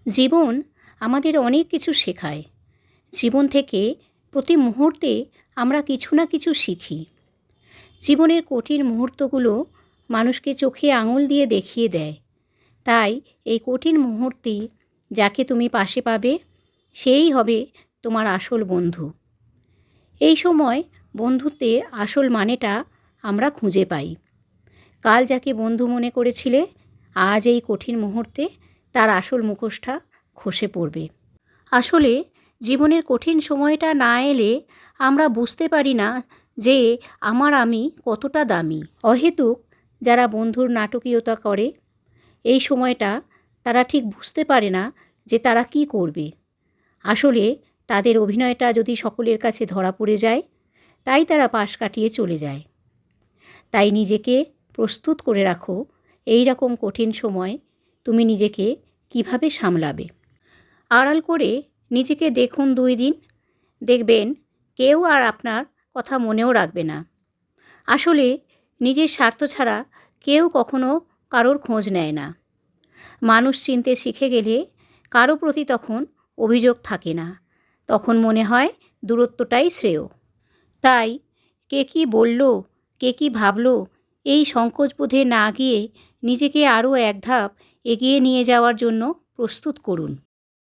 জীবন আমাদের অনেক কিছু শেখায়। জীবন থেকে প্রতি মুহূর্তে আমরা কিছু না কিছু শিখি। জীবনের কঠিন মুহূর্তগুলো মানুষকে চোখে আঙুল দিয়ে দেখিয়ে দেয়। তাই এই কঠিন মুহূর্তে যাকে তুমি পাশে পাবে সেই হবে তোমার আসল বন্ধু। এই সময় বন্ধুত্বের আসল মানেটা আমরা খুঁজে পাই। কাল যাকে বন্ধু মনে করেছিলে, আজ এই কঠিন মুহূর্তে তার আসল মুখোশটা খসে পড়বে। আসলে জীবনের কঠিন সময়টা না এলে আমরা বুঝতে পারি না যে আমি কতটা দামি। অহেতুক যারা বন্ধুর নাটকীয়তা করে এই সময়টা তারা ঠিক বুঝতে পারে না যে তারা কী করবে। আসলে তাদের অভিনয়টা যদি সকলের কাছে ধরা পড়ে যায়, তাই তারা পাশ কাটিয়ে চলে যায়। তাই নিজেকে প্রস্তুত করে রাখো, এই রকম কঠিন সময় তুমি নিজেকে কিভাবে সামলাবে। আড়াল করে নিজেকে দেখুন 2 দিন, দেখবেন কেউ আর আপনার কথা মনেও রাখবে না। আসলে নিজের স্বার্থ ছাড়া কেউ কখনো কারোর খোঁজ নেয় না। মানুষ চিনতে শিখে গেলে কারো প্রতি তখন অভিযোগ থাকে না, তখন মনে হয় দূরত্বটাই শ্রেয়। তাই কে কী বলল, কে কী ভাবল, এই সংকোচবোধে না গিয়ে নিজেকে আরও এক ধাপ এগিয়ে নিয়ে যাওয়ার জন্য প্রস্তুত করুন।